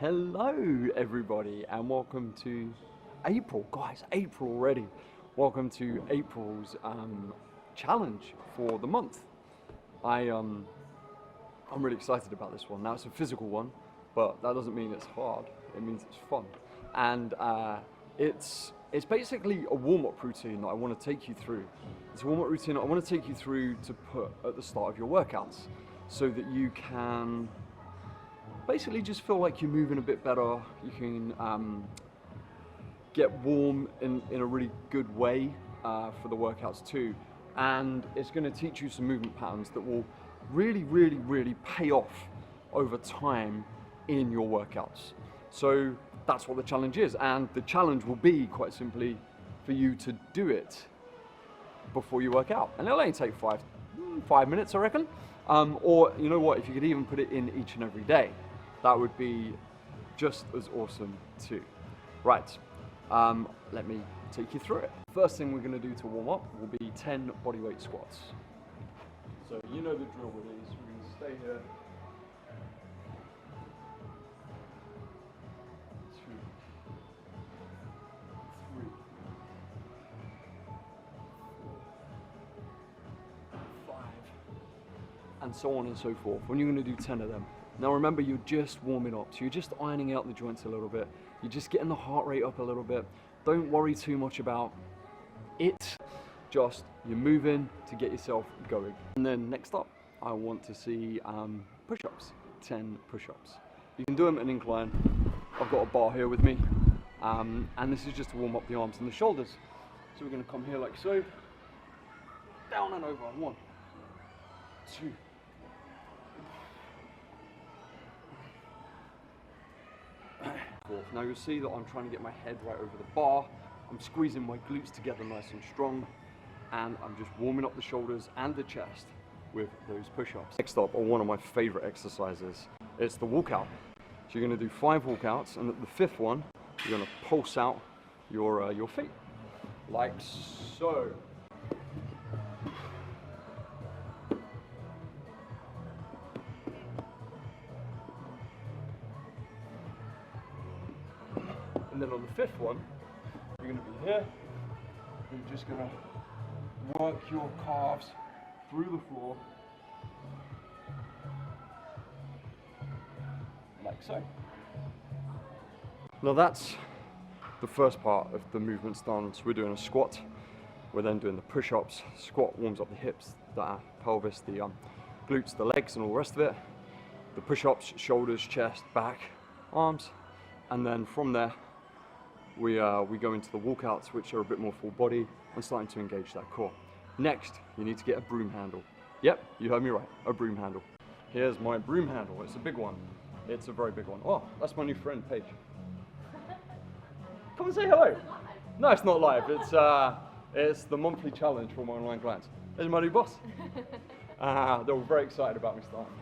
Hello everybody and welcome to April. Guys, April already. Welcome to April's challenge for the month. I'm really excited about this one. Now it's a physical one, but that doesn't mean it's hard. It means it's fun. And it's basically a warm-up routine that I want to take you through. It's a warm-up routine that I want to take you through to put at the start of your workouts so that you can basically just feel like you're moving a bit better. You can get warm in a really good way for the workouts too. And it's going to teach you some movement patterns that will really pay off over time in your workouts. So that's what the challenge is. And the challenge will be quite simply for you to do it before you work out. And it'll only take five minutes, I reckon. Or you know what, if you could even put it in each and every day, that would be just as awesome too. Right, let me take you through it. First thing we're going to do to warm up will be 10 bodyweight squats. So you know the drill with these. We're going to stay here. 2, 3, 4, 5, and so on and so forth. When you're going to do 10 of them. Now remember, you're just warming up, so you're just ironing out the joints a little bit. You're just getting the heart rate up a little bit. Don't worry too much about it. Just you're moving to get yourself going. And then next up, I want to see push-ups, 10 push-ups. You can do them at an incline. I've got a bar here with me, and this is just to warm up the arms and the shoulders. So we're going to come here like so, down and over. 1, 2. Now you'll see that I'm trying to get my head right over the bar. I'm squeezing my glutes together nice and strong, and I'm just warming up the shoulders and the chest with those push-ups. Next up are one of my favorite exercises. It's the walkout. So you're going to do 5 walkouts, and at the 5th one, you're going to pulse out your feet, like so. And then on the 5th one, you're going to be here. You're just going to work your calves through the floor, like so. Now that's the first part of the movements done. So we're doing a squat. We're then doing the push-ups. Squat warms up the hips, the pelvis, the glutes, the legs, and all the rest of it. The push-ups, shoulders, chest, back, arms, and then from there, we go into the walkouts, which are a bit more full body and starting to engage that core. Next, you need to get a broom handle. Yep, you heard me right, a broom handle. Here's my broom handle. It's a big one. It's a very big one. Oh, that's my new friend, Paige. Come and say hello. No, it's not live. It's the monthly challenge for my online clients. There's my new boss. They were very excited about me starting.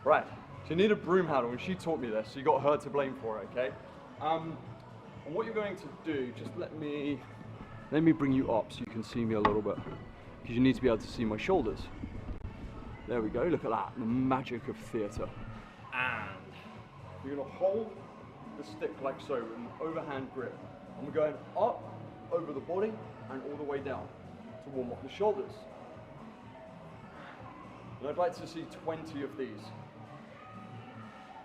Right, so you need a broom handle, and she taught me this, so you got her to blame for it, okay? And what you're going to do, just let me bring you up so you can see me a little bit, because you need to be able to see my shoulders. There we go, look at that, the magic of theatre. And you're going to hold the stick like so, with an overhand grip. And we're going up, over the body, and all the way down to warm up the shoulders. And I'd like to see 20 of these,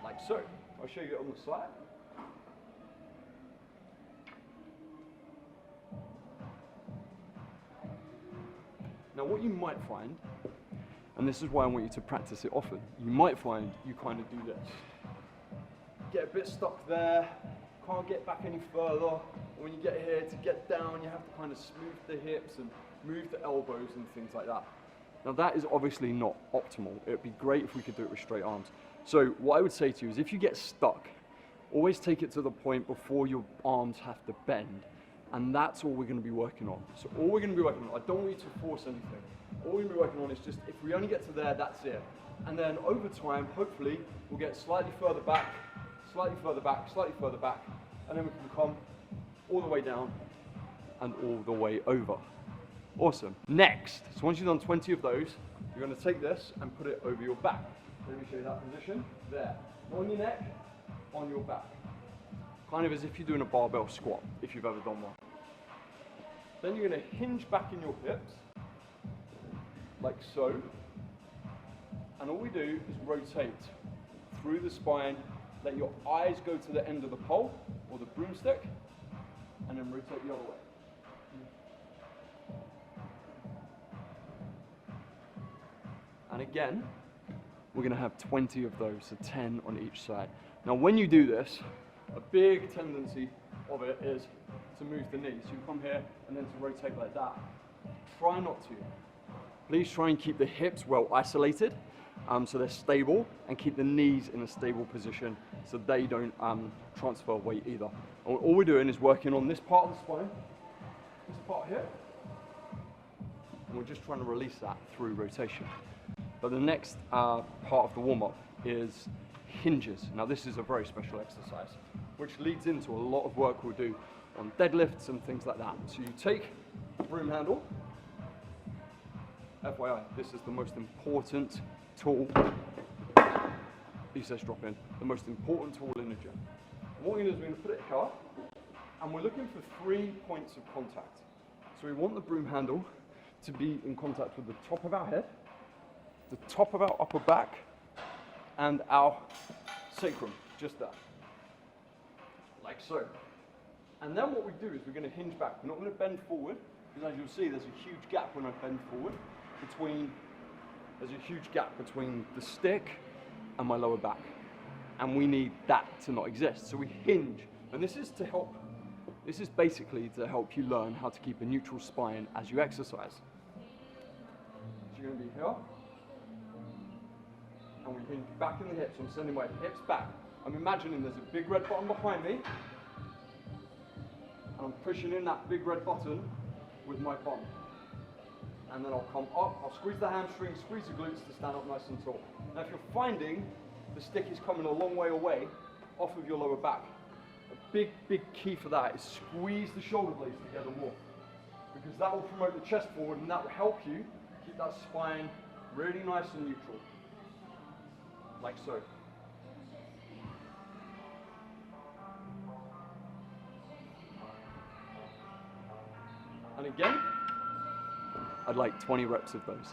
like so. I'll show you it on the side. Now what you might find, and this is why I want you to practice it often, you might find you kind of do this. Get a bit stuck there, can't get back any further. When you get here, to get down, you have to kind of smooth the hips and move the elbows and things like that. Now that is obviously not optimal. It would be great if we could do it with straight arms. So what I would say to you is, if you get stuck, always take it to the point before your arms have to bend. And that's all we're going to be working on. So all we're going to be working on, I don't want you to force anything. All we're going to be working on is just, if we only get to there, that's it. And then over time, hopefully, we'll get slightly further back, slightly further back, slightly further back, and then we can come all the way down and all the way over. Awesome. Next, so once you've done 20 of those, you're going to take this and put it over your back. Let me show you that position. There. Not on your neck, on your back. Kind of as if you're doing a barbell squat, if you've ever done one. Then you're going to hinge back in your hips, like so. And all we do is rotate through the spine, let your eyes go to the end of the pole or the broomstick, and then rotate the other way. And again, we're going to have 20 of those, so 10 on each side. Now when you do this, a big tendency of it is to move the knees. So you come here and then to rotate like that. Try not to. Please try and keep the hips well isolated, so they're stable, and keep the knees in a stable position so they don't transfer weight either. And all we're doing is working on this part of the spine, this part here, and we're just trying to release that through rotation. But the next part of the warm-up is hinges. Now this is a very special exercise, which leads into a lot of work we'll do on deadlifts and things like that. So you take the broom handle. FYI, this is the most important tool. He says drop in. The most important tool in the gym. And what we're going to do is we're going to put it here, and we're looking for 3 points of contact. So we want the broom handle to be in contact with the top of our head, the top of our upper back, and our sacrum, just that. Like so. And then what we do is we're going to hinge back. We're not going to bend forward, because as you'll see, there's a huge gap when I bend forward there's a huge gap between the stick and my lower back. And we need that to not exist. So we hinge. And this is basically to help you learn how to keep a neutral spine as you exercise. So you're going to be here. And we hinge back in the hips. I'm sending my hips back. I'm imagining there's a big red button behind me. And I'm pushing in that big red button with my bum. And then I'll come up, I'll squeeze the hamstring, squeeze the glutes to stand up nice and tall. Now if you're finding the stick is coming a long way away off of your lower back, a big key for that is squeeze the shoulder blades together more. Because that will promote the chest forward, and that will help you keep that spine really nice and neutral. Like so. And again, I'd like 20 reps of those.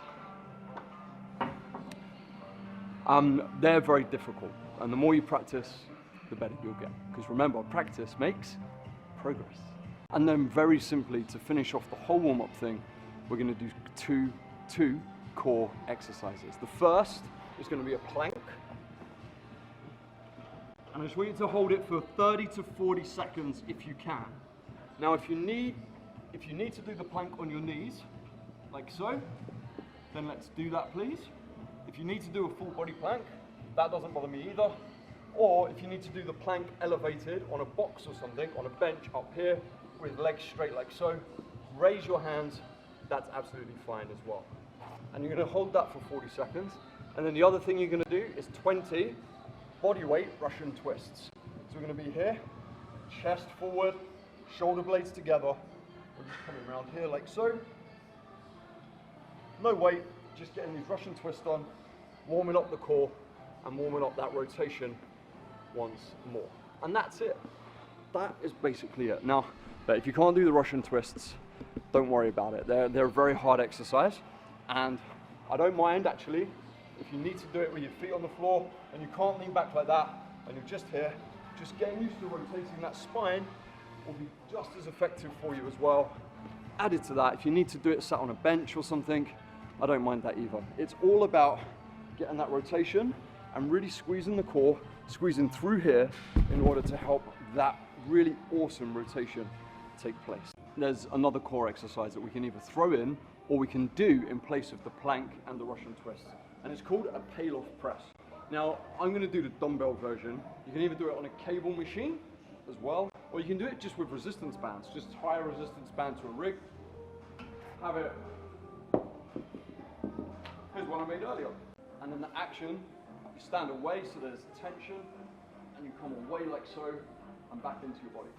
They're very difficult, and the more you practice, the better you'll get. Because remember, practice makes progress. And then very simply, to finish off the whole warm-up thing, we're going to do two core exercises. The first is going to be a plank. And I just want you to hold it for 30 to 40 seconds if you can. Now, if you need to do the plank on your knees, like so, then let's do that, please. If you need to do a full body plank, that doesn't bother me either. Or if you need to do the plank elevated on a box or something, on a bench up here, with legs straight like so, raise your hands, that's absolutely fine as well. And you're going to hold that for 40 seconds. And then the other thing you're going to do is 20 body weight Russian twists. So we're going to be here, chest forward, shoulder blades together. We're just coming around here like so. No weight, just getting these Russian twists on, warming up the core and warming up that rotation once more. And that's it. That is basically it. Now, but if you can't do the Russian twists, don't worry about it. They're a very hard exercise, and I don't mind actually if you need to do it with your feet on the floor and you can't lean back like that and you're just here, just getting used to rotating that spine will be just as effective for you as well. Added to that, if you need to do it sat on a bench or something, I don't mind that either. It's all about getting that rotation and really squeezing the core, squeezing through here in order to help that really awesome rotation take place. There's another core exercise that we can either throw in or we can do in place of the plank and the Russian twist. And it's called a PALOFF press. Now, I'm going to do the dumbbell version. You can either do it on a cable machine as well, or you can do it just with resistance bands. Just tie a resistance band to a rig, have it. Here's one I made earlier. And then the action, you stand away so there's tension, and you come away like so, and back into your body.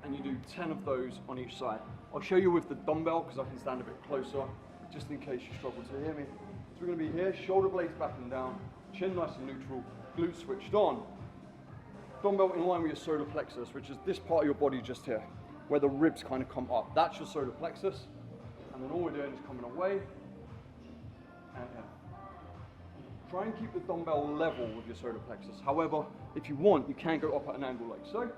And you do 10 of those on each side. I'll show you with the dumbbell because I can stand a bit closer, just in case you struggle to hear me. So we're going to be here, shoulder blades back and down, chin nice and neutral, glutes switched on. Dumbbell in line with your solar plexus, which is this part of your body just here, where the ribs kind of come up. That's your solar plexus. And then all we're doing is coming away and in. Try and keep the dumbbell level with your solar plexus. However, if you want, you can go up at an angle like so.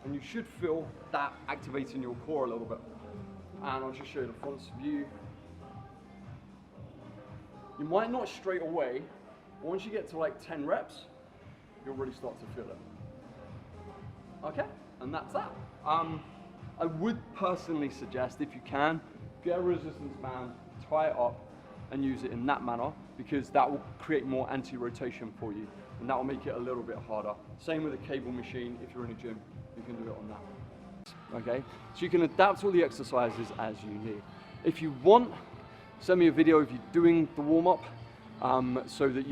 And you should feel that activating your core a little bit. And I'll just show you the front view. You might not straight away, but once you get to like 10 reps, you'll really start to feel it. Okay, and that's that. I would personally suggest, if you can, get a resistance band, tie it up, and use it in that manner, because that will create more anti-rotation for you, and that will make it a little bit harder. Same with a cable machine. If you're in a gym, you can do it on that. Okay, so you can adapt all the exercises as you need. If you want, send me a video of you doing the warm-up, so that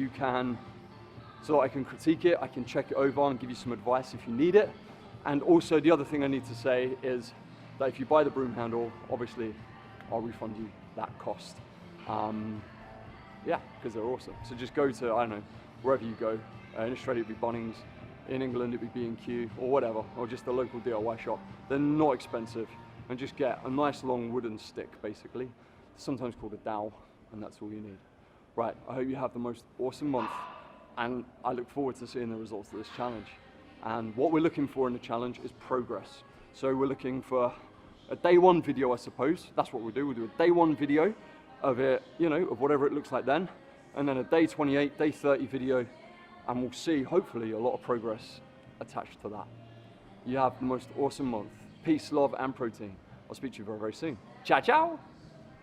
I can critique it, I can check it over and give you some advice if you need it. And also the other thing I need to say is that if you buy the broom handle, obviously I'll refund you that cost. Yeah, because they're awesome. So just go to, I don't know, wherever you go. In Australia it'd be Bunnings, in England it'd be B&Q or whatever, or just a local DIY shop. They're not expensive, and just get a nice long wooden stick basically, sometimes called a dowel, and that's all you need. Right, I hope you have the most awesome month, and I look forward to seeing the results of this challenge. And what we're looking for in the challenge is progress. So we're looking for a day one video, I suppose. That's what we'll do. We'll do a day one video of it, you know, of whatever it looks like then, and then a day 28, day 30 video, and we'll see, hopefully, a lot of progress attached to that. You have the most awesome month. Peace, love, and protein. I'll speak to you very, very soon. Ciao, ciao.